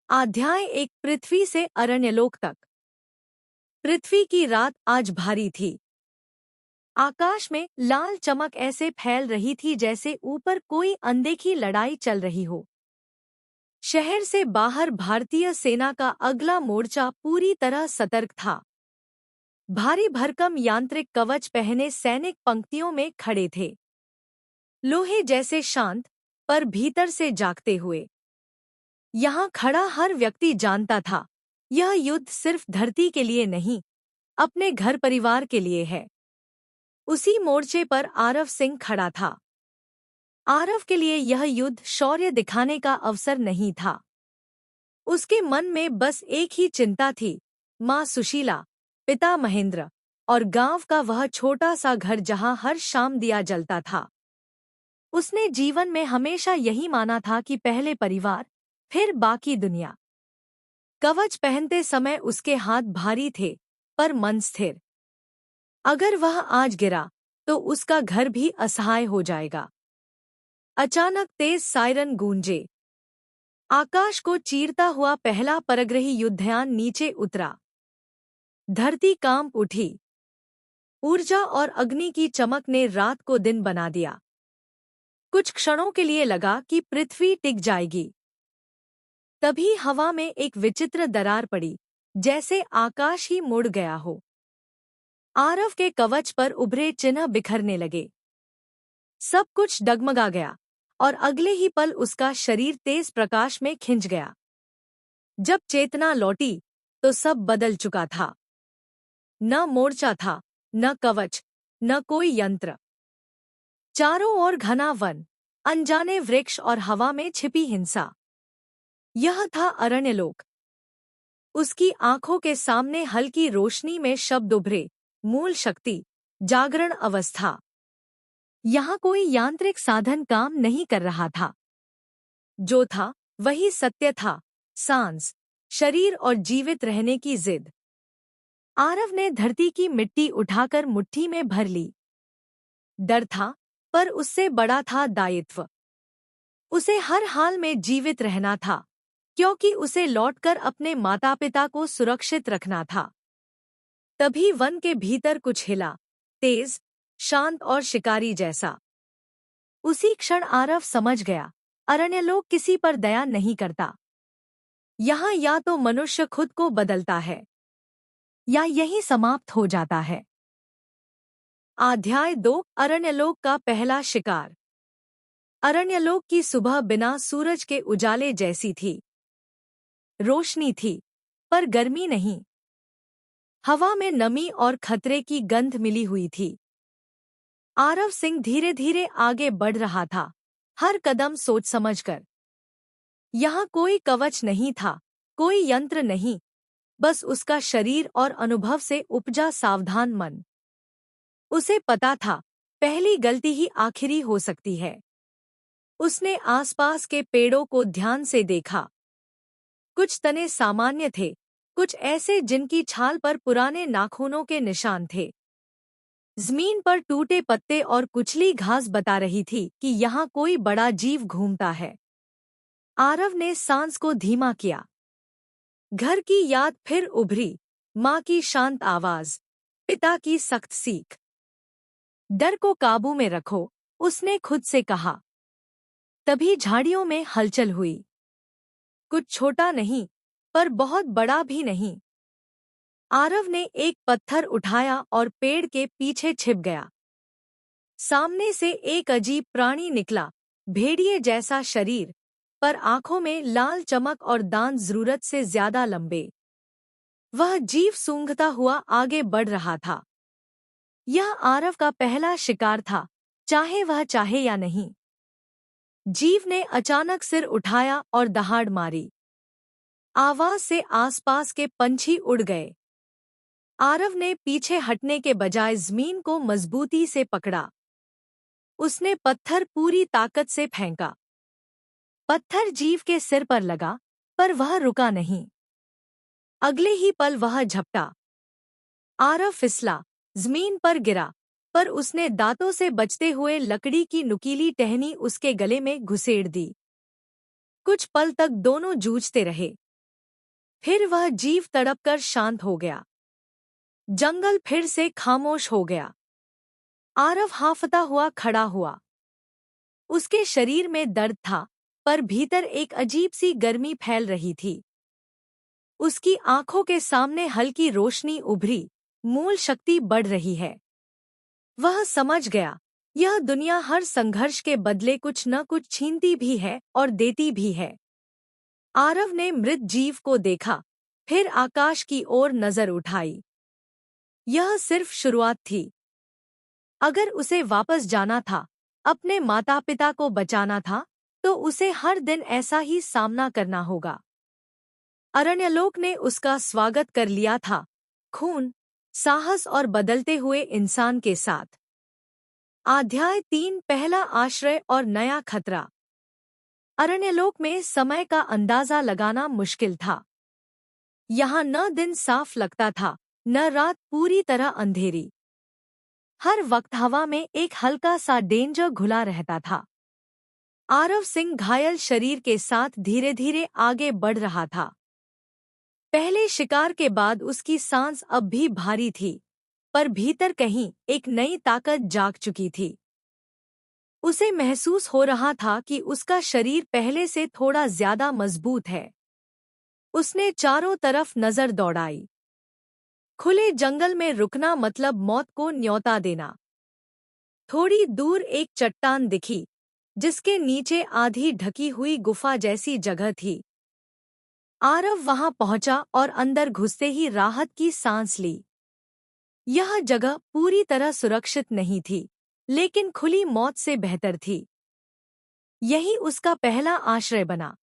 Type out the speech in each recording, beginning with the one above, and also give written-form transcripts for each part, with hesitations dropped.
अध्याय 1 पृथ्वी से अरण्यलोक तक। पृथ्वी की रात आज भारी थी। आकाश में लाल चमक ऐसे फैल रही थी जैसे ऊपर कोई अनदेखी लड़ाई चल रही हो। शहर से बाहर भारतीय सेना का अगला मोर्चा पूरी तरह सतर्क था। भारी भरकम यांत्रिक कवच पहने सैनिक पंक्तियों में खड़े थे, लोहे जैसे शांत पर भीतर से जागते हुए। यहाँ खड़ा हर व्यक्ति जानता था, यह युद्ध सिर्फ धरती के लिए नहीं, अपने घर परिवार के लिए है। उसी मोर्चे पर आरव सिंह खड़ा था। आरव के लिए यह युद्ध शौर्य दिखाने का अवसर नहीं था। उसके मन में बस एक ही चिंता थी, माँ सुशीला, पिता महेंद्र और गांव का वह छोटा सा घर जहां हर शाम दिया जलता था। उसने जीवन में हमेशा यही माना था कि पहले परिवार, फिर बाकी दुनिया। कवच पहनते समय उसके हाथ भारी थे, पर मन स्थिर। अगर वह आज गिरा तो उसका घर भी असहाय हो जाएगा। अचानक तेज सायरन गूंजे। आकाश को चीरता हुआ पहला परग्रही युद्धयान नीचे उतरा। धरती कांप उठी। ऊर्जा और अग्नि की चमक ने रात को दिन बना दिया। कुछ क्षणों के लिए लगा कि पृथ्वी टिक जाएगी। तभी हवा में एक विचित्र दरार पड़ी, जैसे आकाश ही मुड़ गया हो। आरव के कवच पर उभरे चिन्ह बिखरने लगे। सब कुछ डगमगा गया और अगले ही पल उसका शरीर तेज प्रकाश में खिंच गया। जब चेतना लौटी तो सब बदल चुका था। न मोर्चा था, न कवच, न कोई यंत्र। चारों ओर घना वन, अनजाने वृक्ष और हवा में छिपी हिंसा। यह था अरण्यलोक। उसकी आंखों के सामने हल्की रोशनी में शब्द उभरे, मूल शक्ति, जागरण अवस्था। यहाँ कोई यांत्रिक साधन काम नहीं कर रहा था। जो था वही सत्य था, सांस, शरीर और जीवित रहने की जिद। आरव ने धरती की मिट्टी उठाकर मुट्ठी में भर ली। डर था, पर उससे बड़ा था दायित्व। उसे हर हाल में जीवित रहना था, क्योंकि उसे लौटकर अपने माता पिता को सुरक्षित रखना था। तभी वन के भीतर कुछ हिला, तेज, शांत और शिकारी जैसा। उसी क्षण आरव समझ गया, अरण्यलोक किसी पर दया नहीं करता। यहाँ या तो मनुष्य खुद को बदलता है, या यही समाप्त हो जाता है। अध्याय 2 अरण्यलोक का पहला शिकार। अरण्यलोक की सुबह बिना सूरज के उजाले जैसी थी। रोशनी थी, पर गर्मी नहीं। हवा में नमी और खतरे की गंध मिली हुई थी। आरव सिंह धीरे धीरे आगे बढ़ रहा था, हर कदम सोच समझकर। यहाँ कोई कवच नहीं था, कोई यंत्र नहीं, बस उसका शरीर और अनुभव से उपजा सावधान मन। उसे पता था, पहली गलती ही आखिरी हो सकती है। उसने आसपास के पेड़ों को ध्यान से देखा। कुछ तने सामान्य थे, कुछ ऐसे जिनकी छाल पर पुराने नाखूनों के निशान थे। जमीन पर टूटे पत्ते और कुचली घास बता रही थी कि यहाँ कोई बड़ा जीव घूमता है। आरव ने सांस को धीमा किया। घर की याद फिर उभरी, माँ की शांत आवाज, पिता की सख्त सीख। डर को काबू में रखो, उसने खुद से कहा। तभी झाड़ियों में हलचल हुई। कुछ छोटा नहीं, पर बहुत बड़ा भी नहीं। आरव ने एक पत्थर उठाया और पेड़ के पीछे छिप गया। सामने से एक अजीब प्राणी निकला, भेड़िए जैसा शरीर, पर आंखों में लाल चमक और दांत जरूरत से ज्यादा लंबे। वह जीव सूंघता हुआ आगे बढ़ रहा था। यह आरव का पहला शिकार था, चाहे वह चाहे या नहीं। जीव ने अचानक सिर उठाया और दहाड़ मारी। आवाज से आसपास के पंछी उड़ गए। आरव ने पीछे हटने के बजाय जमीन को मजबूती से पकड़ा। उसने पत्थर पूरी ताकत से फेंका। पत्थर जीव के सिर पर लगा, पर वह रुका नहीं। अगले ही पल वह झपटा। आरव फिसला, जमीन पर गिरा, पर उसने दांतों से बचते हुए लकड़ी की नुकीली टहनी उसके गले में घुसेड़ दी। कुछ पल तक दोनों जूझते रहे, फिर वह जीव तड़पकर शांत हो गया। जंगल फिर से खामोश हो गया। आरव हांफता हुआ खड़ा हुआ। उसके शरीर में दर्द था, पर भीतर एक अजीब सी गर्मी फैल रही थी। उसकी आंखों के सामने हल्की रोशनी उभरी, मूल शक्ति बढ़ रही है। वह समझ गया, यह दुनिया हर संघर्ष के बदले कुछ न कुछ छीनती भी है और देती भी है। आरव ने मृत जीव को देखा, फिर आकाश की ओर नजर उठाई। यह सिर्फ शुरुआत थी। अगर उसे वापस जाना था, अपने माता पिता को बचाना था, तो उसे हर दिन ऐसा ही सामना करना होगा। अरण्यलोक ने उसका स्वागत कर लिया था, खून, साहस और बदलते हुए इंसान के साथ। अध्याय 3, पहला आश्रय और नया खतरा। अरण्यलोक में समय का अंदाजा लगाना मुश्किल था। यहाँ न दिन साफ लगता था, न रात पूरी तरह अंधेरी। हर वक्त हवा में एक हल्का सा डेंजर घुला रहता था। आरव सिंह घायल शरीर के साथ धीरे धीरे आगे बढ़ रहा था। पहले शिकार के बाद उसकी सांस अब भी भारी थी, पर भीतर कहीं एक नई ताकत जाग चुकी थी। उसे महसूस हो रहा था कि उसका शरीर पहले से थोड़ा ज्यादा मजबूत है। उसने चारों तरफ नजर दौड़ाई। खुले जंगल में रुकना मतलब मौत को न्योता देना। थोड़ी दूर एक चट्टान दिखी, जिसके नीचे आधी ढकी हुई गुफा जैसी जगह थी। आरव वहां पहुंचा और अंदर घुसते ही राहत की सांस ली। यह जगह पूरी तरह सुरक्षित नहीं थी, लेकिन खुली मौत से बेहतर थी। यही उसका पहला आश्रय बना।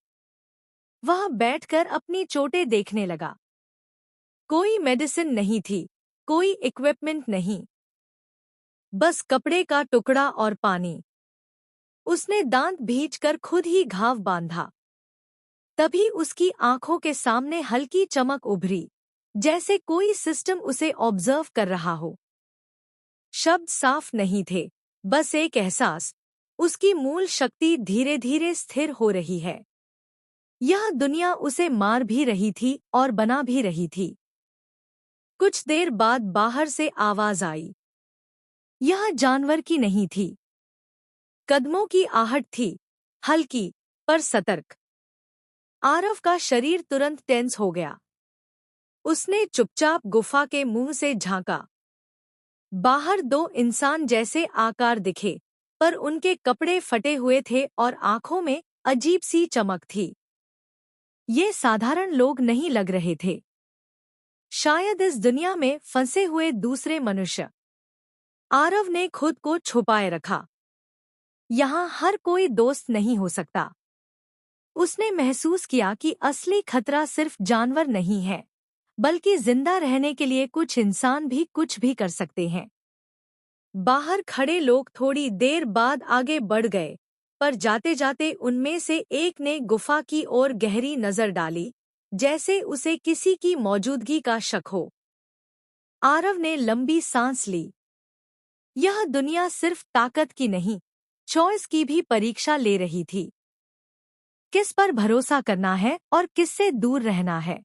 वह बैठकर अपनी चोटें देखने लगा। कोई मेडिसिन नहीं थी, कोई इक्विपमेंट नहीं, बस कपड़े का टुकड़ा और पानी। उसने दांत भींचकर खुद ही घाव बांधा। तभी उसकी आंखों के सामने हल्की चमक उभरी, जैसे कोई सिस्टम उसे ऑब्जर्व कर रहा हो। शब्द साफ नहीं थे, बस एक एहसास, उसकी मूल शक्ति धीरे धीरे स्थिर हो रही है। यह दुनिया उसे मार भी रही थी और बना भी रही थी। कुछ देर बाद बाहर से आवाज आई। यह जानवर की नहीं थी। कदमों की आहट थी, हल्की पर सतर्क। आरव का शरीर तुरंत टेंस हो गया। उसने चुपचाप गुफा के मुंह से झांका। बाहर दो इंसान जैसे आकार दिखे, पर उनके कपड़े फटे हुए थे और आंखों में अजीब सी चमक थी। ये साधारण लोग नहीं लग रहे थे। शायद इस दुनिया में फंसे हुए दूसरे मनुष्य। आरव ने खुद को छुपाए रखा। यहाँ हर कोई दोस्त नहीं हो सकता। उसने महसूस किया कि असली खतरा सिर्फ जानवर नहीं है, बल्कि जिंदा रहने के लिए कुछ इंसान भी कुछ भी कर सकते हैं। बाहर खड़े लोग थोड़ी देर बाद आगे बढ़ गए, पर जाते जाते उनमें से एक ने गुफा की ओर गहरी नजर डाली, जैसे उसे किसी की मौजूदगी का शक हो। आरव ने लंबी सांस ली। यह दुनिया सिर्फ ताकत की नहीं, चॉइस की भी परीक्षा ले रही थी। किस पर भरोसा करना है और किससे दूर रहना है।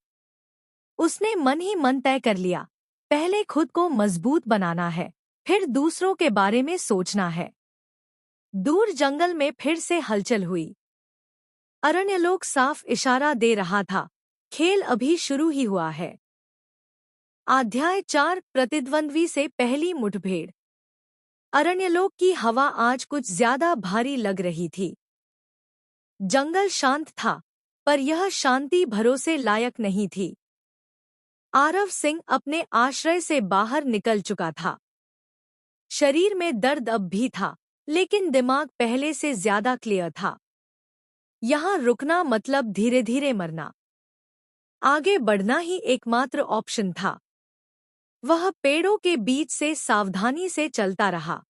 उसने मन ही मन तय कर लिया, पहले खुद को मजबूत बनाना है, फिर दूसरों के बारे में सोचना है। दूर जंगल में फिर से हलचल हुई। अरण्यलोक साफ इशारा दे रहा था, खेल अभी शुरू ही हुआ है। अध्याय 4, प्रतिद्वंद्वी से पहली मुठभेड़। अरण्यलोक की हवा आज कुछ ज्यादा भारी लग रही थी। जंगल शांत था, पर यह शांति भरोसे लायक नहीं थी। आरव सिंह अपने आश्रय से बाहर निकल चुका था। शरीर में दर्द अब भी था, लेकिन दिमाग पहले से ज्यादा क्लियर था। यहाँ रुकना मतलब धीरे धीरे मरना। आगे बढ़ना ही एकमात्र ऑप्शन था। वह पेड़ों के बीच से सावधानी से चलता रहा।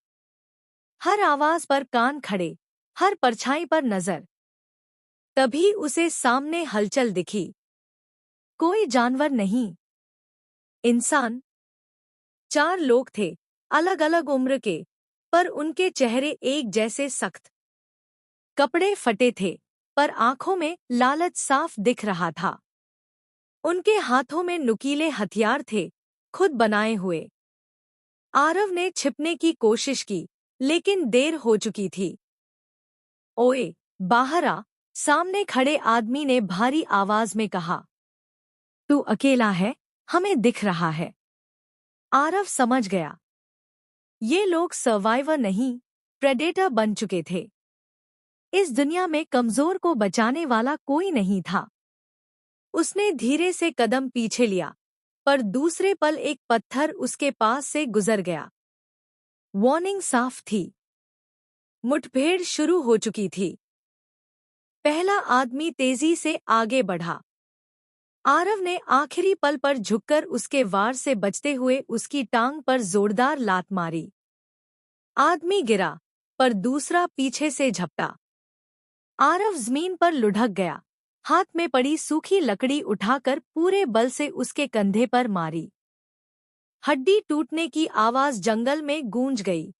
हर आवाज पर कान खड़े, हर परछाई पर नजर। तभी उसे सामने हलचल दिखी। कोई जानवर नहीं, इंसान। 4 लोग थे, अलग अलग उम्र के, पर उनके चेहरे एक जैसे सख्त। कपड़े फटे थे, पर आंखों में लालच साफ दिख रहा था। उनके हाथों में नुकीले हथियार थे, खुद बनाए हुए। आरव ने छिपने की कोशिश की, लेकिन देर हो चुकी थी। ओए, बाहर आ, सामने खड़े आदमी ने भारी आवाज में कहा। तू अकेला है, हमें दिख रहा है। आरव समझ गया। ये लोग सर्वाइवर नहीं, प्रेडेटर बन चुके थे। इस दुनिया में कमजोर को बचाने वाला कोई नहीं था। उसने धीरे से कदम पीछे लिया, पर दूसरे पल एक पत्थर उसके पास से गुजर गया। वार्निंग साफ थी। मुठभेड़ शुरू हो चुकी थी। पहला आदमी तेजी से आगे बढ़ा। आरव ने आखिरी पल पर झुककर उसके वार से बचते हुए उसकी टांग पर जोरदार लात मारी। आदमी गिरा, पर दूसरा पीछे से झपटा। आरव जमीन पर लुढ़क गया, हाथ में पड़ी सूखी लकड़ी उठाकर पूरे बल से उसके कंधे पर मारी। हड्डी टूटने की आवाज जंगल में गूंज गई।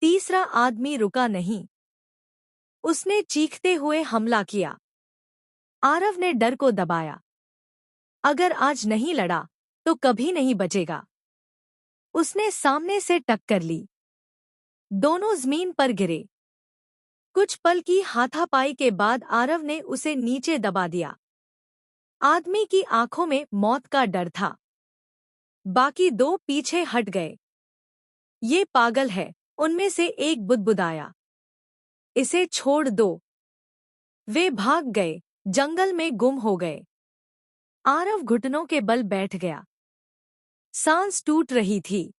तीसरा आदमी रुका नहीं। उसने चीखते हुए हमला किया। आरव ने डर को दबाया। अगर आज नहीं लड़ा, तो कभी नहीं बचेगा। उसने सामने से टक्कर ली। दोनों जमीन पर गिरे। कुछ पल की हाथापाई के बाद आरव ने उसे नीचे दबा दिया। आदमी की आंखों में मौत का डर था। बाकी दो पीछे हट गए। ये पागल है, उनमें से एक बुदबुदाया। इसे छोड़ दो। वे भाग गए, जंगल में गुम हो गए। आरव घुटनों के बल बैठ गया। सांस टूट रही थी।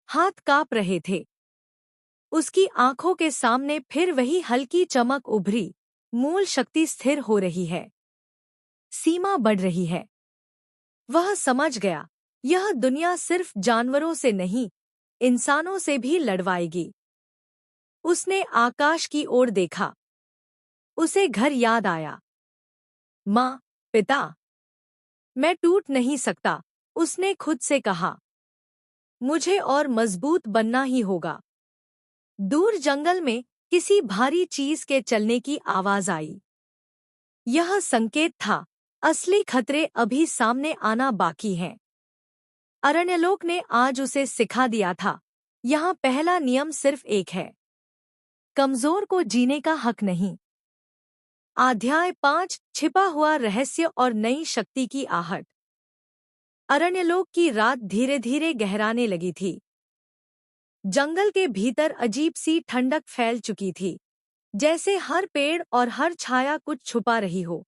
हाथ कांप रहे थे। उसकी आंखों के सामने फिर वही हल्की चमक उभरी। मूल शक्ति स्थिर हो रही है। सीमा बढ़ रही है। वह समझ गया, यह दुनिया सिर्फ जानवरों से नहीं, इंसानों से भी लड़वाएगी। उसने आकाश की ओर देखा। उसे घर याद आया। माँ, पिता। मैं टूट नहीं सकता, उसने खुद से कहा। मुझे और मजबूत बनना ही होगा। दूर जंगल में किसी भारी चीज के चलने की आवाज आई। यह संकेत था, असली खतरे अभी सामने आना बाकी हैं। अरण्यलोक ने आज उसे सिखा दिया था, यहाँ पहला नियम सिर्फ एक है। कमजोर को जीने का हक नहीं। अध्याय 5, छिपा हुआ रहस्य और नई शक्ति की आहट। अरण्यलोक की रात धीरे धीरे गहराने लगी थी। जंगल के भीतर अजीब सी ठंडक फैल चुकी थी, जैसे हर पेड़ और हर छाया कुछ छुपा रही हो।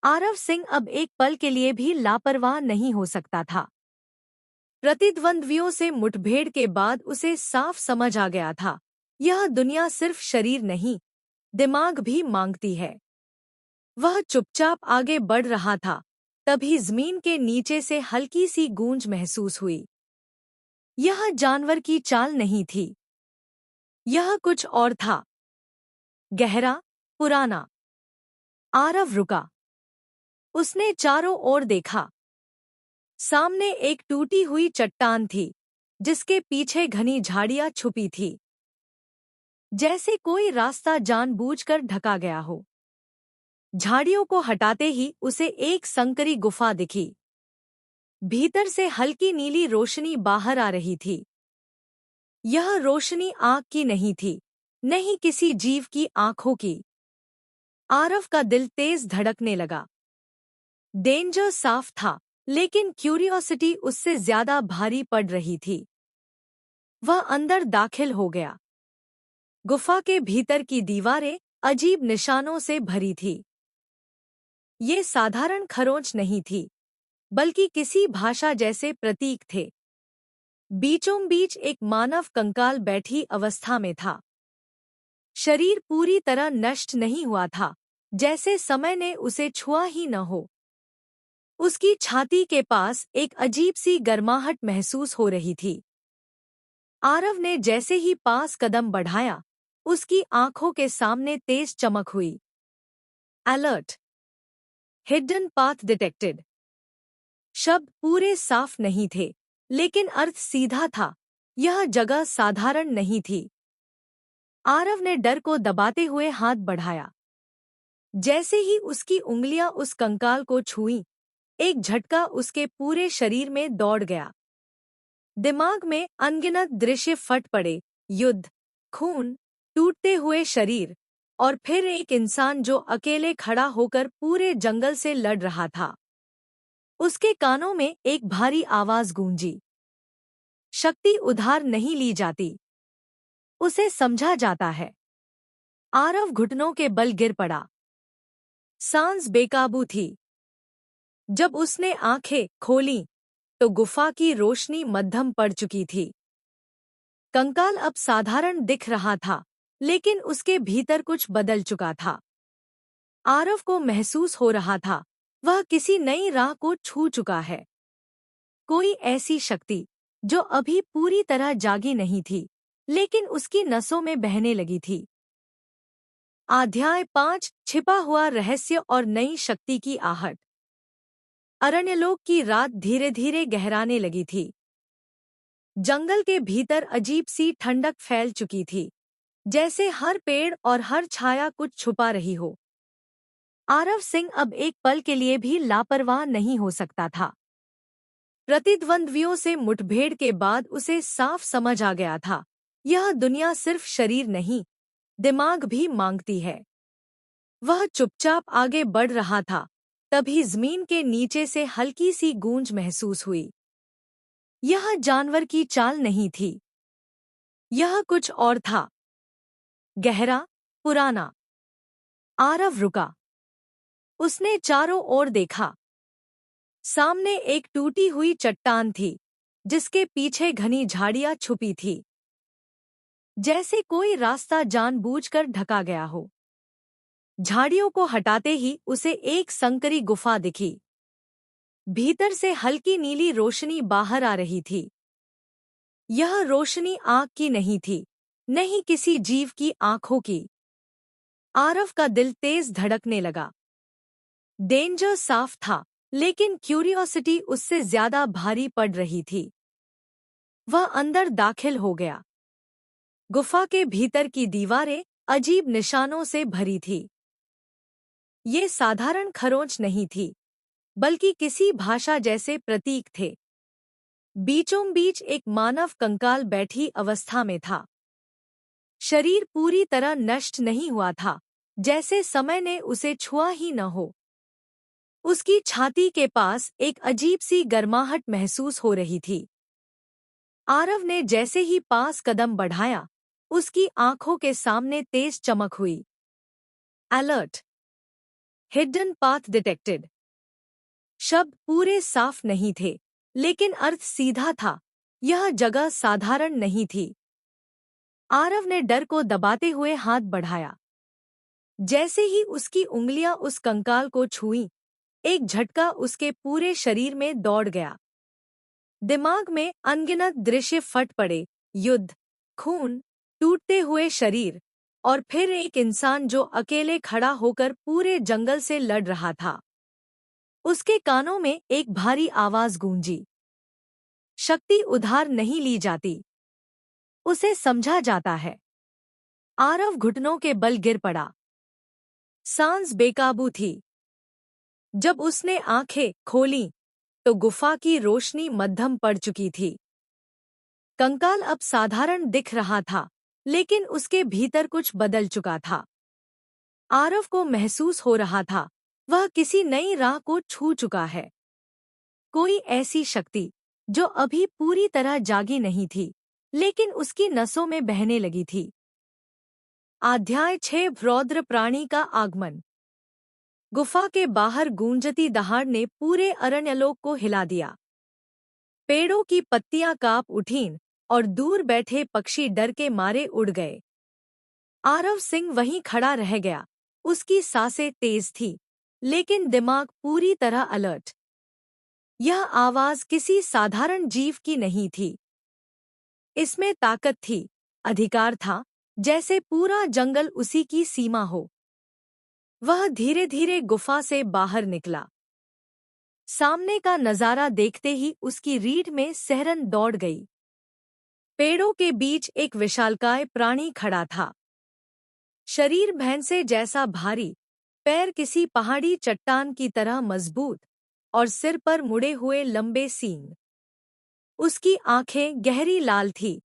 आरव सिंह अब एक पल के लिए भी लापरवाह नहीं हो सकता था। प्रतिद्वंद्वियों से मुठभेड़ के बाद उसे साफ समझ आ गया था, यह दुनिया सिर्फ शरीर नहीं, दिमाग भी मांगती है। वह चुपचाप आगे बढ़ रहा था, तभी जमीन के नीचे से हल्की सी गूंज महसूस हुई। यह जानवर की चाल नहीं थी। यह कुछ और था। गहरा, पुराना। आरव रुका। उसने चारों ओर देखा। सामने एक टूटी हुई चट्टान थी, जिसके पीछे घनी झाड़ियां छुपी थी, जैसे कोई रास्ता जानबूझकर ढका गया हो। झाड़ियों को हटाते ही उसे एक संकरी गुफा दिखी। भीतर से हल्की नीली रोशनी बाहर आ रही थी। यह रोशनी आग की नहीं थी, नहीं किसी जीव की आंखों की। आरव का दिल तेज धड़कने लगा। डेंजर साफ था, लेकिन क्यूरियोसिटी उससे ज्यादा भारी पड़ रही थी। वह अंदर दाखिल हो गया। गुफा के भीतर की दीवारें अजीब निशानों से भरी थी। ये साधारण खरोंच नहीं थी, बल्कि किसी भाषा जैसे प्रतीक थे। बीचों बीच एक मानव कंकाल बैठी अवस्था में था। शरीर पूरी तरह नष्ट नहीं हुआ था, जैसे समय ने उसे छुआ ही न हो। उसकी छाती के पास एक अजीब सी गर्माहट महसूस हो रही थी। आरव ने जैसे ही पास कदम बढ़ाया, उसकी आंखों के सामने तेज चमक हुई। अलर्ट! Hidden path detected. शब्द पूरे साफ नहीं थे, लेकिन अर्थ सीधा था। यह जगह साधारण नहीं थी। आरव ने डर को दबाते हुए हाथ बढ़ाया। जैसे ही उसकी उंगलियां उस कंकाल को छुईं, एक झटका उसके पूरे शरीर में दौड़ गया। दिमाग में अनगिनत दृश्य फट पड़े, युद्ध, खून, टूटते हुए शरीर, और फिर एक इंसान जो अकेले खड़ा होकर पूरे जंगल से लड़ रहा था। उसके कानों में एक भारी आवाज गूंजी, शक्ति उधार नहीं ली जाती, उसे समझा जाता है। आरव घुटनों के बल गिर पड़ा। सांस बेकाबू थी। जब उसने आंखें खोलीं, तो गुफा की रोशनी मध्यम पड़ चुकी थी। कंकाल अब साधारण दिख रहा था, लेकिन उसके भीतर कुछ बदल चुका था। आरव को महसूस हो रहा था, वह किसी नई राह को छू चुका है। कोई ऐसी शक्ति जो अभी पूरी तरह जागी नहीं थी, लेकिन उसकी नसों में बहने लगी थी। अध्याय 5, छिपा हुआ रहस्य और नई शक्ति की आहट। अरण्यलोक की रात धीरे धीरे गहराने लगी थी। जंगल के भीतर अजीब सी ठंडक फैल चुकी थी, जैसे हर पेड़ और हर छाया कुछ छुपा रही हो। आरव सिंह अब एक पल के लिए भी लापरवाह नहीं हो सकता था। प्रतिद्वंद्वियों से मुठभेड़ के बाद उसे साफ समझ आ गया था, यह दुनिया सिर्फ शरीर नहीं, दिमाग भी मांगती है। वह चुपचाप आगे बढ़ रहा था, तभी जमीन के नीचे से हल्की सी गूंज महसूस हुई। यह जानवर की चाल नहीं थी, यह कुछ और था, गहरा, पुराना। आरव रुका। उसने चारों ओर देखा। सामने एक टूटी हुई चट्टान थी, जिसके पीछे घनी झाड़ियां छुपी थी, जैसे कोई रास्ता जानबूझकर ढका गया हो। झाड़ियों को हटाते ही उसे एक संकरी गुफा दिखी। भीतर से हल्की नीली रोशनी बाहर आ रही थी। यह रोशनी आग की नहीं थी, नहीं किसी जीव की आंखों की। आरव का दिल तेज धड़कने लगा। डेंजर साफ था, लेकिन क्यूरियोसिटी उससे ज्यादा भारी पड़ रही थी। वह अंदर दाखिल हो गया। गुफा के भीतर की दीवारें अजीब निशानों से भरी थी। ये साधारण खरोंच नहीं थी, बल्कि किसी भाषा जैसे प्रतीक थे। बीचों बीच एक मानव कंकाल बैठी अवस्था में था। शरीर पूरी तरह नष्ट नहीं हुआ था, जैसे समय ने उसे छुआ ही न हो। उसकी छाती के पास एक अजीब सी गर्माहट महसूस हो रही थी। आरव ने जैसे ही पास कदम बढ़ाया, उसकी आंखों के सामने तेज चमक हुई। अलर्ट! Hidden path detected. शब्द पूरे साफ नहीं थे, लेकिन अर्थ सीधा था। यह जगह साधारण नहीं थी। आरव ने डर को दबाते हुए हाथ बढ़ाया। जैसे ही उसकी उंगलियां उस कंकाल को छुईं, एक झटका उसके पूरे शरीर में दौड़ गया। दिमाग में अनगिनत दृश्य फट पड़े, युद्ध, खून, टूटते हुए शरीर, और फिर एक इंसान जो अकेले खड़ा होकर पूरे जंगल से लड़ रहा था। उसके कानों में एक भारी आवाज गूंजी, शक्ति उधार नहीं ली जाती, उसे समझा जाता है। आरव घुटनों के बल गिर पड़ा। सांस बेकाबू थी। जब उसने आंखें खोलीं, तो गुफा की रोशनी मध्यम पड़ चुकी थी। कंकाल अब साधारण दिख रहा था, लेकिन उसके भीतर कुछ बदल चुका था। आरव को महसूस हो रहा था, वह किसी नई राह को छू चुका है। कोई ऐसी शक्ति जो अभी पूरी तरह जागी नहीं थी, लेकिन उसकी नसों में बहने लगी थी। अध्याय 6, रौद्र प्राणी का आगमन। गुफा के बाहर गूंजती दहाड़ ने पूरे अरण्यलोक को हिला दिया। पेड़ों की पत्तियां कांप उठीं और दूर बैठे पक्षी डर के मारे उड़ गए। आरव सिंह वहीं खड़ा रह गया। उसकी सांसें तेज थी, लेकिन दिमाग पूरी तरह अलर्ट। यह आवाज किसी साधारण जीव की नहीं थी। इसमें ताकत थी, अधिकार था, जैसे पूरा जंगल उसी की सीमा हो। वह धीरे धीरे गुफा से बाहर निकला। सामने का नजारा देखते ही उसकी रीढ़ में सिहरन दौड़ गई। पेड़ों के बीच एक विशालकाय प्राणी खड़ा था। शरीर भैंसे जैसा भारी, पैर किसी पहाड़ी चट्टान की तरह मजबूत और सिर पर मुड़े हुए लंबे सींग। उसकी आंखें गहरी लाल थी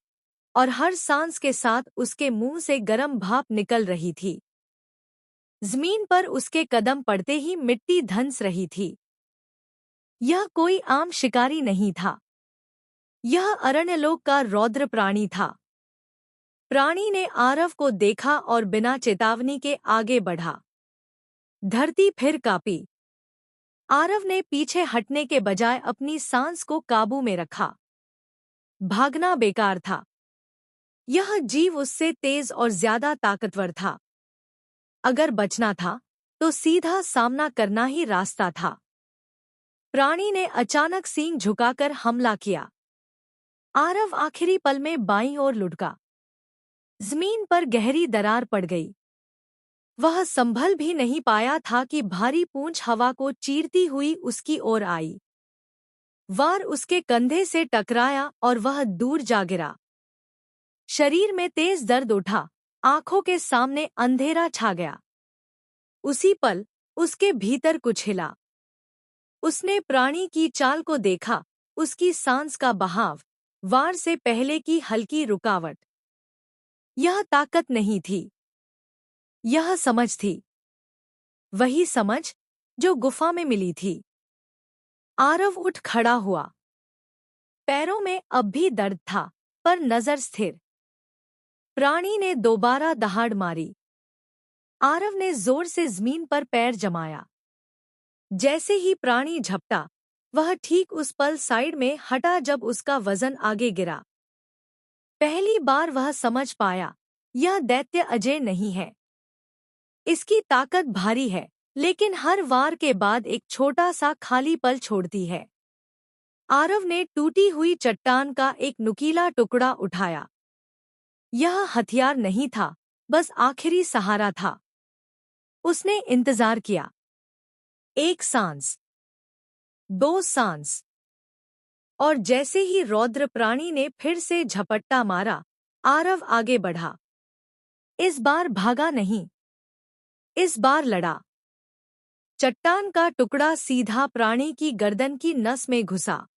और हर सांस के साथ उसके मुंह से गर्म भाप निकल रही थी। जमीन पर उसके कदम पड़ते ही मिट्टी धंस रही थी। यह कोई आम शिकारी नहीं था। यह अरण्यलोक का रौद्र प्राणी था। प्राणी ने आरव को देखा और बिना चेतावनी के आगे बढ़ा। धरती फिर कांपी। आरव ने पीछे हटने के बजाय अपनी सांस को काबू में रखा। भागना बेकार था। यह जीव उससे तेज और ज्यादा ताकतवर था। अगर बचना था तो सीधा सामना करना ही रास्ता था। प्राणी ने अचानक सींग झुकाकर हमला किया। आरव आखिरी पल में बाईं ओर लुढ़का। जमीन पर गहरी दरार पड़ गई। वह संभल भी नहीं पाया था कि भारी पूंछ हवा को चीरती हुई उसकी ओर आई। वार उसके कंधे से टकराया और वह दूर जा गिरा। शरीर में तेज दर्द उठा। आंखों के सामने अंधेरा छा गया। उसी पल उसके भीतर कुछ हिला। उसने प्राणी की चाल को देखा, उसकी सांस का बहाव, वार से पहले की हल्की रुकावट। यह ताकत नहीं थी, यह समझ थी। वही समझ जो गुफा में मिली थी। आरव उठ खड़ा हुआ। पैरों में अब भी दर्द था, पर नजर स्थिर। प्राणी ने दोबारा दहाड़ मारी। आरव ने जोर से जमीन पर पैर जमाया। जैसे ही प्राणी झपटा, वह ठीक उस पल साइड में हटा जब उसका वजन आगे गिरा। पहली बार वह समझ पाया, यह दैत्य अजय नहीं है। इसकी ताकत भारी है, लेकिन हर वार के बाद एक छोटा सा खाली पल छोड़ती है। आरव ने टूटी हुई चट्टान का एक नुकीला टुकड़ा उठाया। यह हथियार नहीं था, बस आखिरी सहारा था। उसने इंतजार किया। एक सांस, दो सांस, और जैसे ही रौद्र प्राणी ने फिर से झपट्टा मारा, आरव आगे बढ़ा। इस बार भागा नहीं, इस बार लड़ा। चट्टान का टुकड़ा सीधा प्राणी की गर्दन की नस में घुसा।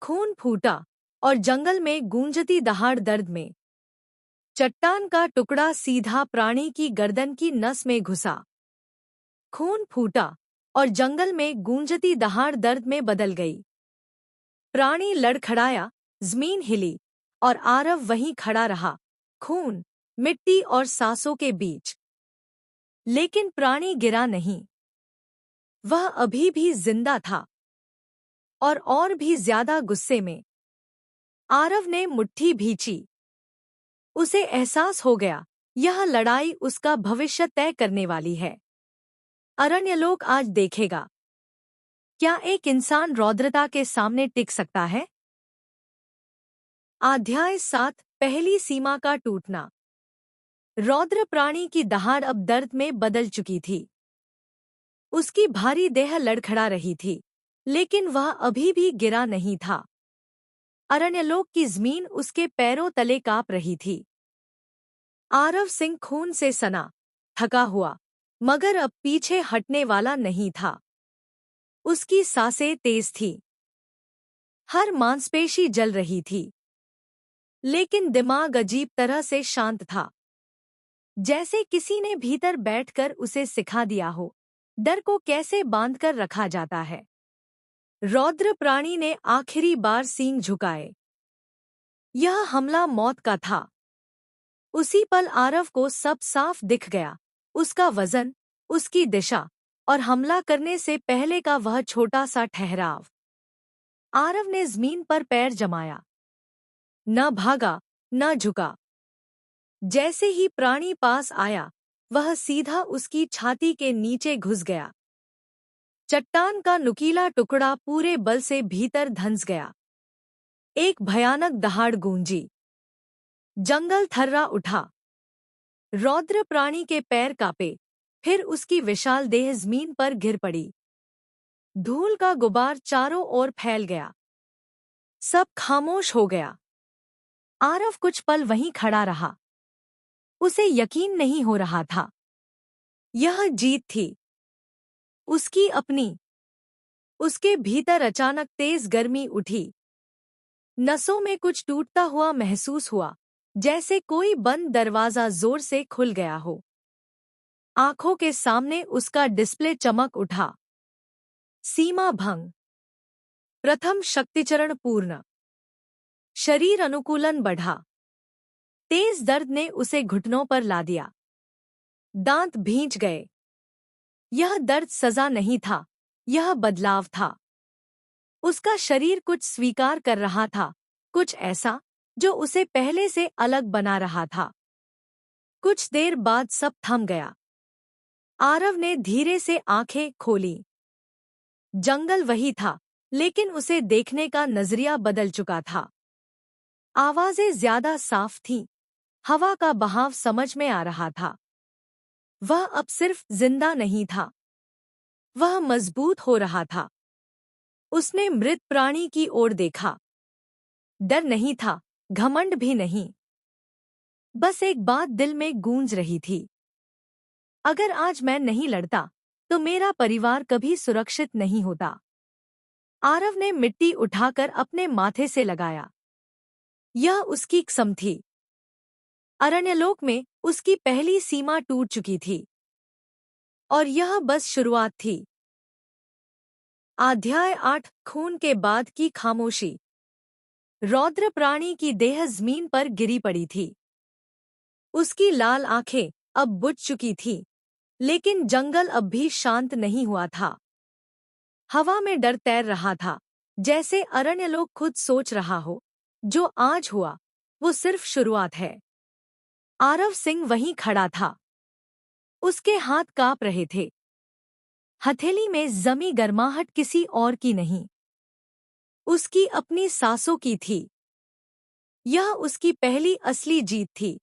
खून फूटा और जंगल में गूंजती दहाड़ दर्द में। चट्टान का टुकड़ा सीधा प्राणी की गर्दन की नस में घुसा। खून फूटा और जंगल में गूंजती दहाड़ दर्द में बदल गई। प्राणी लड़खड़ाया, जमीन हिली, और आरव वहीं खड़ा रहा, खून, मिट्टी और सांसों के बीच। लेकिन प्राणी गिरा नहीं। वह अभी भी जिंदा था, और भी ज्यादा गुस्से में। आरव ने मुट्ठी भींची। उसे एहसास हो गया, यह लड़ाई उसका भविष्य तय करने वाली है। अरण्यलोक आज देखेगा, क्या एक इंसान रौद्रता के सामने टिक सकता है? अध्याय 7, पहली सीमा का टूटना। रौद्र प्राणी की दहाड़ अब दर्द में बदल चुकी थी। उसकी भारी देह लड़खड़ा रही थी, लेकिन वह अभी भी गिरा नहीं था। अरण्यलोक की जमीन उसके पैरों तले कांप रही थी। आरव सिंह खून से सना, थका हुआ, मगर अब पीछे हटने वाला नहीं था। उसकी सांसें तेज थी। हर मांसपेशी जल रही थी। लेकिन दिमाग अजीब तरह से शांत था। जैसे किसी ने भीतर बैठकर उसे सिखा दिया हो, डर को कैसे बांधकर रखा जाता है। रौद्र प्राणी ने आखिरी बार सींग झुकाए। यह हमला मौत का था। उसी पल आरव को सब साफ दिख गया, उसका वजन, उसकी दिशा, और हमला करने से पहले का वह छोटा सा ठहराव। आरव ने जमीन पर पैर जमाया। न भागा, न झुका। जैसे ही प्राणी पास आया, वह सीधा उसकी छाती के नीचे घुस गया। चट्टान का नुकीला टुकड़ा पूरे बल से भीतर धंस गया। एक भयानक दहाड़ गूंजी। जंगल थर्रा उठा। रौद्र प्राणी के पैर कांपे, फिर उसकी विशाल देह जमीन पर गिर पड़ी। धूल का गुबार चारों ओर फैल गया। सब खामोश हो गया। आरव कुछ पल वहीं खड़ा रहा। उसे यकीन नहीं हो रहा था। यह जीत थी उसकी अपनी। उसके भीतर अचानक तेज गर्मी उठी। नसों में कुछ टूटता हुआ महसूस हुआ, जैसे कोई बंद दरवाजा जोर से खुल गया हो। आंखों के सामने उसका डिस्प्ले चमक उठा। सीमा भंग। प्रथम शक्तिचरण पूर्ण। शरीर अनुकूलन बढ़ा। तेज दर्द ने उसे घुटनों पर ला दिया। दांत भींच गए। यह दर्द सजा नहीं था, यह बदलाव था। उसका शरीर कुछ स्वीकार कर रहा था, कुछ ऐसा जो उसे पहले से अलग बना रहा था। कुछ देर बाद सब थम गया। आरव ने धीरे से आंखें खोली। जंगल वही था, लेकिन उसे देखने का नजरिया बदल चुका था। आवाजें ज्यादा साफ थीं। हवा का बहाव समझ में आ रहा था। वह अब सिर्फ जिंदा नहीं था, वह मजबूत हो रहा था। उसने मृत प्राणी की ओर देखा। डर नहीं था, घमंड भी नहीं। बस एक बात दिल में गूंज रही थी। अगर आज मैं नहीं लड़ता, तो मेरा परिवार कभी सुरक्षित नहीं होता। आरव ने मिट्टी उठाकर अपने माथे से लगाया। यह उसकी कसम थी। अरण्यलोक में उसकी पहली सीमा टूट चुकी थी, और यह बस शुरुआत थी। अध्याय 8 खून के बाद की खामोशी। रौद्र प्राणी की देह जमीन पर गिरी पड़ी थी। उसकी लाल आंखें अब बुझ चुकी थीं, लेकिन जंगल अब भी शांत नहीं हुआ था। हवा में डर तैर रहा था, जैसे अरण्यलोक खुद सोच रहा हो, जो आज हुआ वो सिर्फ शुरुआत है। आरव सिंह वहीं खड़ा था। उसके हाथ कांप रहे थे। हथेली में जमी गर्माहट किसी और की नहीं, उसकी अपनी सांसों की थी। यह उसकी पहली असली जीत थी,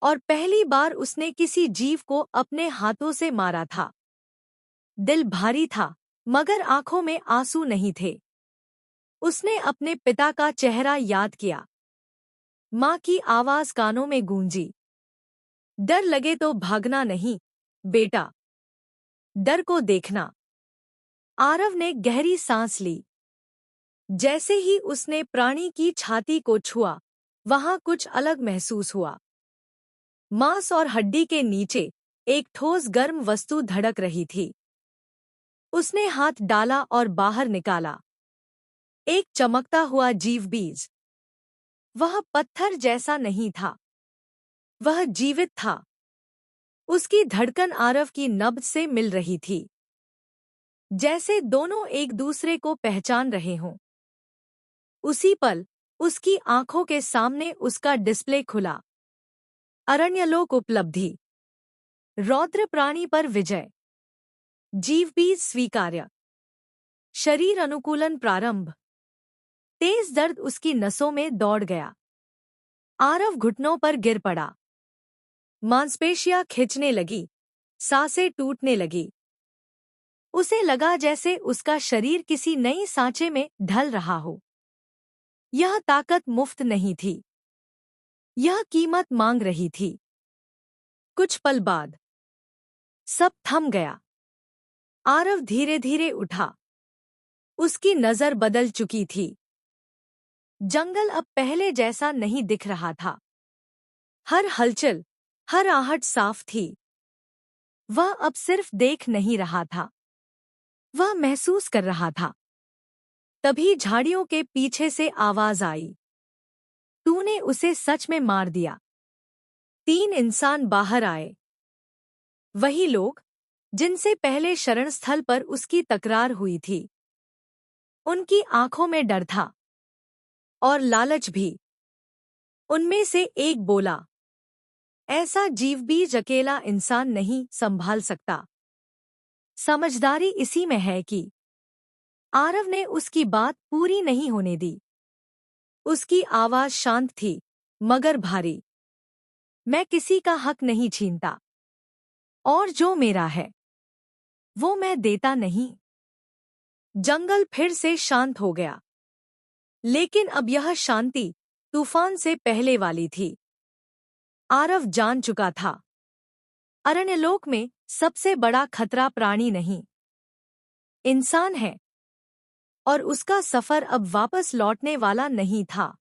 और पहली बार उसने किसी जीव को अपने हाथों से मारा था। दिल भारी था, मगर आंखों में आंसू नहीं थे। उसने अपने पिता का चेहरा याद किया। माँ की आवाज कानों में गूंजी। डर लगे तो भागना नहीं, बेटा। डर को देखना। आरव ने गहरी सांस ली। जैसे ही उसने प्राणी की छाती को छुआ, वहां कुछ अलग महसूस हुआ। मांस और हड्डी के नीचे एक ठोस गर्म वस्तु धड़क रही थी। उसने हाथ डाला और बाहर निकाला। एक चमकता हुआ जीव बीज। वह पत्थर जैसा नहीं था, वह जीवित था। उसकी धड़कन आरव की नब्ज से मिल रही थी, जैसे दोनों एक दूसरे को पहचान रहे हों। उसी पल उसकी आंखों के सामने उसका डिस्प्ले खुला। अरण्यलोक उपलब्धि। रौद्र प्राणी पर विजय। जीवबीज स्वीकार्य। शरीर अनुकूलन प्रारंभ। तेज दर्द उसकी नसों में दौड़ गया। आरव घुटनों पर गिर पड़ा। मांसपेशियां खिंचने लगी, सांसें टूटने लगी। उसे लगा जैसे उसका शरीर किसी नई सांचे में ढल रहा हो। यह ताकत मुफ्त नहीं थी, यह कीमत मांग रही थी। कुछ पल बाद सब थम गया। आरव धीरे धीरे उठा। उसकी नजर बदल चुकी थी। जंगल अब पहले जैसा नहीं दिख रहा था। हर हलचल, हर आहट साफ थी। वह अब सिर्फ देख नहीं रहा था, वह महसूस कर रहा था। तभी झाड़ियों के पीछे से आवाज आई। तूने उसे सच में मार दिया। 3 इंसान बाहर आए। वही लोग जिनसे पहले शरणस्थल पर उसकी तकरार हुई थी। उनकी आंखों में डर था, और लालच भी। उनमें से एक बोला, ऐसा जीवबीज अकेला इंसान नहीं संभाल सकता। समझदारी इसी में है कि। आरव ने उसकी बात पूरी नहीं होने दी। उसकी आवाज शांत थी, मगर भारी। मैं किसी का हक नहीं छीनता, और जो मेरा है वो मैं देता नहीं। जंगल फिर से शांत हो गया, लेकिन अब यह शांति तूफान से पहले वाली थी। आरव जान चुका था, अरण्यलोक में सबसे बड़ा खतरा प्राणी नहीं, इंसान है, और उसका सफर अब वापस लौटने वाला नहीं था।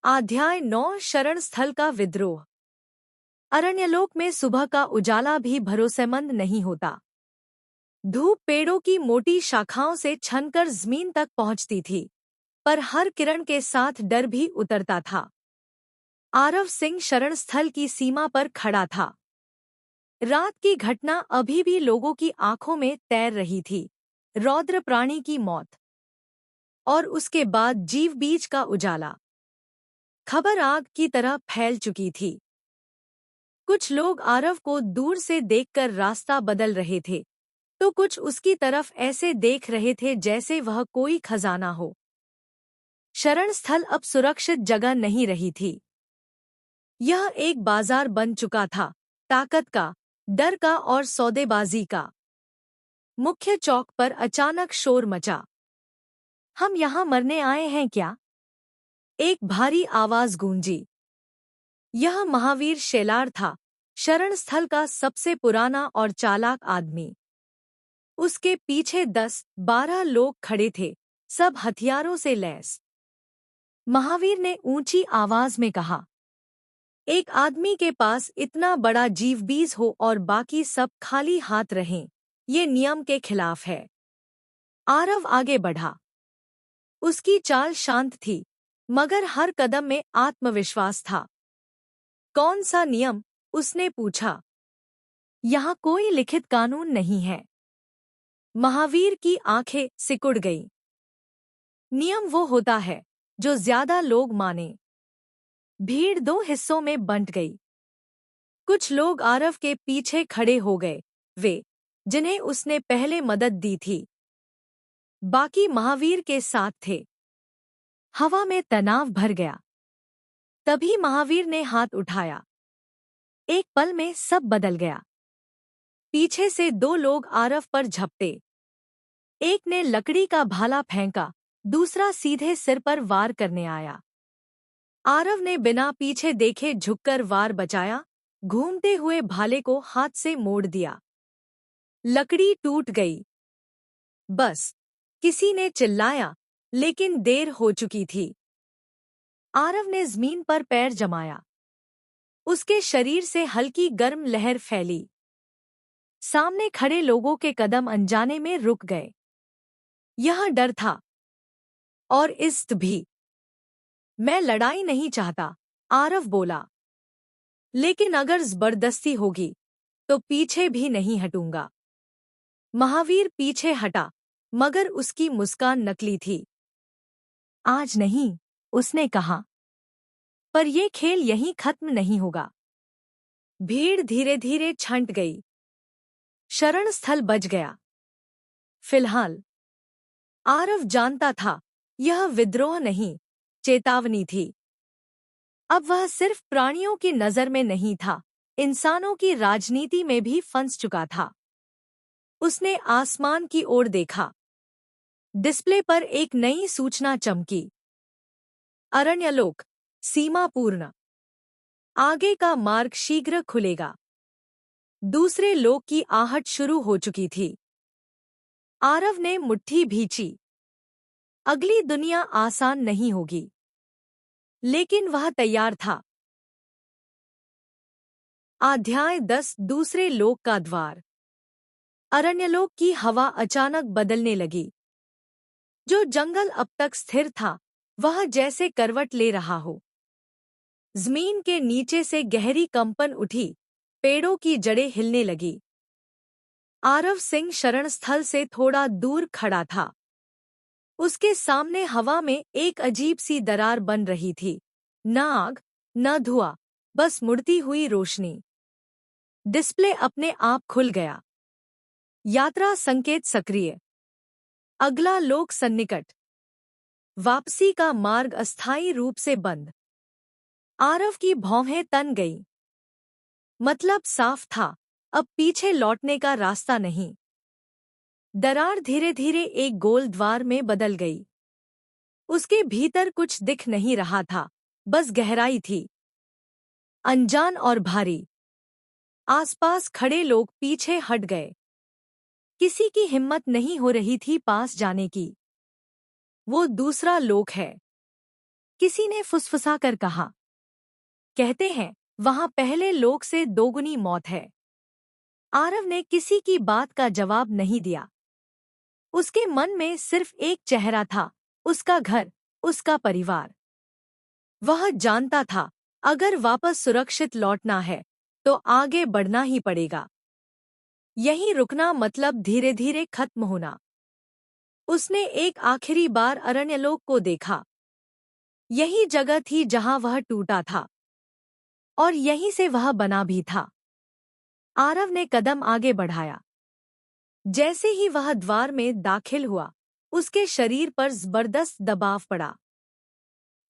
अध्याय 9 शरण स्थल का विद्रोह। अरण्यलोक में सुबह का उजाला भी भरोसेमंद नहीं होता। धूप पेड़ों की मोटी शाखाओं से छनकर जमीन तक पहुंचती थी, पर हर किरण के साथ डर भी उतरता था। आरव सिंह शरण स्थल की सीमा पर खड़ा था। रात की घटना अभी भी लोगों की आंखों में तैर रही थी। रौद्र प्राणी की मौत और उसके बाद जीव बीज का उजाला। खबर आग की तरह फैल चुकी थी। कुछ लोग आरव को दूर से देखकर रास्ता बदल रहे थे, तो कुछ उसकी तरफ ऐसे देख रहे थे जैसे वह कोई खजाना हो। शरण स्थल अब सुरक्षित जगह नहीं रही थी। यह एक बाजार बन चुका था, ताकत का, डर का और सौदेबाजी का। मुख्य चौक पर अचानक शोर मचा। हम यहाँ मरने आए हैं क्या? एक भारी आवाज गूंजी। यह महावीर शेलार था, शरण स्थल का सबसे पुराना और चालाक आदमी। उसके पीछे 10-12 लोग खड़े थे, सब हथियारों से लैस। महावीर ने ऊंची आवाज में कहा, एक आदमी के पास इतना बड़ा जीवबीज हो और बाकी सब खाली हाथ रहें, ये नियम के खिलाफ है। आरव आगे बढ़ा। उसकी चाल शांत थी, मगर हर कदम में आत्मविश्वास था। कौन सा नियम? उसने पूछा। यहाँ कोई लिखित कानून नहीं है। महावीर की आंखें सिकुड़ गईं। नियम वो होता है जो ज्यादा लोग माने। भीड़ दो हिस्सों में बंट गई। कुछ लोग आरव के पीछे खड़े हो गए, वे जिन्हें उसने पहले मदद दी थी। बाकी महावीर के साथ थे। हवा में तनाव भर गया। तभी महावीर ने हाथ उठाया। एक पल में सब बदल गया। पीछे से 2 लोग आरव पर झपटे। एक ने लकड़ी का भाला फेंका, दूसरा सीधे सिर पर वार करने आया। आरव ने बिना पीछे देखे झुककर वार बचाया, घूमते हुए भाले को हाथ से मोड़ दिया। लकड़ी टूट गई। बस, किसी ने चिल्लाया, लेकिन देर हो चुकी थी। आरव ने जमीन पर पैर जमाया। उसके शरीर से हल्की गर्म लहर फैली। सामने खड़े लोगों के कदम अनजाने में रुक गए। यह डर था और इज्जत भी। मैं लड़ाई नहीं चाहता, आरव बोला, लेकिन अगर जबरदस्ती होगी तो पीछे भी नहीं हटूंगा। महावीर पीछे हटा, मगर उसकी मुस्कान नकली थी। आज नहीं, उसने कहा, पर यह खेल यहीं खत्म नहीं होगा। भीड़ धीरे धीरे छंट गई। शरण स्थल बच गया। फिलहाल आरव जानता था, यह विद्रोह नहीं, चेतावनी थी। अब वह सिर्फ प्राणियों की नजर में नहीं था, इंसानों की राजनीति में भी फंस चुका था। उसने आसमान की ओर देखा। डिस्प्ले पर एक नई सूचना चमकी। अरण्यलोक, सीमा पूर्ण। आगे का मार्ग शीघ्र खुलेगा। दूसरे लोक की आहट शुरू हो चुकी थी। आरव ने मुट्ठी भींची। अगली दुनिया आसान नहीं होगी, लेकिन वह तैयार था। अध्याय 10 दूसरे लोक का द्वार। अरण्यलोक की हवा अचानक बदलने लगी। जो जंगल अब तक स्थिर था, वह जैसे करवट ले रहा हो। जमीन के नीचे से गहरी कंपन उठी, पेड़ों की जड़ें हिलने लगी। आरव सिंह शरण स्थल से थोड़ा दूर खड़ा था। उसके सामने हवा में एक अजीब सी दरार बन रही थी। न आग, न धुआं, बस मुड़ती हुई रोशनी। डिस्प्ले अपने आप खुल गया। यात्रा संकेत सक्रिय। अगला लोक सन्निकट। वापसी का मार्ग अस्थायी रूप से बंद। आरव की भौहें तन गईं। मतलब साफ था, अब पीछे लौटने का रास्ता नहीं। दरार धीरे धीरे एक गोल द्वार में बदल गई। उसके भीतर कुछ दिख नहीं रहा था, बस गहराई थी, अनजान और भारी। आसपास खड़े लोग पीछे हट गए। किसी की हिम्मत नहीं हो रही थी पास जाने की। वो दूसरा लोक है, किसी ने फुसफुसा कर कहा। कहते हैं वहां पहले लोक से दोगुनी मौत है। आरव ने किसी की बात का जवाब नहीं दिया। उसके मन में सिर्फ एक चेहरा था, उसका घर, उसका परिवार। वह जानता था अगर वापस सुरक्षित लौटना है तो आगे बढ़ना ही पड़ेगा। यहीं रुकना मतलब धीरे धीरे खत्म होना। उसने एक आखिरी बार अरण्यलोक को देखा। यही जगह थी जहां वह टूटा था और यहीं से वह बना भी था। आरव ने कदम आगे बढ़ाया। जैसे ही वह द्वार में दाखिल हुआ, उसके शरीर पर जबरदस्त दबाव पड़ा।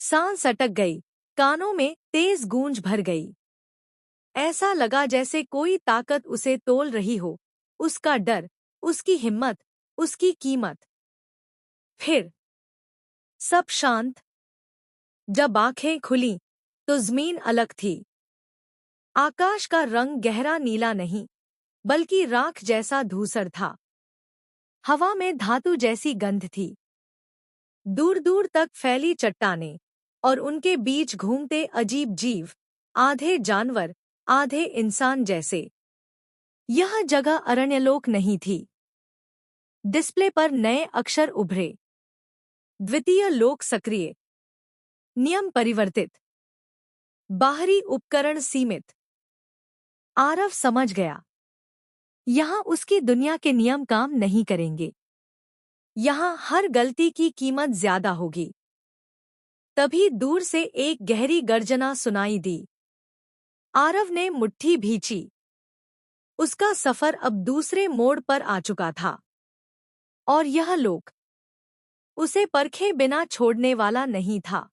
सांस अटक गई, कानों में तेज गूंज भर गई। ऐसा लगा जैसे कोई ताकत उसे तोल रही हो, उसका डर, उसकी हिम्मत, उसकी कीमत। फिर सब शांत। जब आंखें खुलीं तो जमीन अलग थी। आकाश का रंग गहरा नीला नहीं, बल्कि राख जैसा धूसर था। हवा में धातु जैसी गंध थी। दूर दूर तक फैली चट्टानें और उनके बीच घूमते अजीब जीव, आधे जानवर, आधे इंसान जैसे। यह जगह अरण्यलोक नहीं थी। डिस्प्ले पर नए अक्षर उभरे। द्वितीय लोक सक्रिय, नियम परिवर्तित, बाहरी उपकरण सीमित। आरव समझ गया, यहाँ उसकी दुनिया के नियम काम नहीं करेंगे। यहाँ हर गलती की कीमत ज्यादा होगी। तभी दूर से एक गहरी गर्जना सुनाई दी। आरव ने मुट्ठी भींची। उसका सफर अब दूसरे मोड़ पर आ चुका था और यह लोक उसे परखे बिना छोड़ने वाला नहीं था।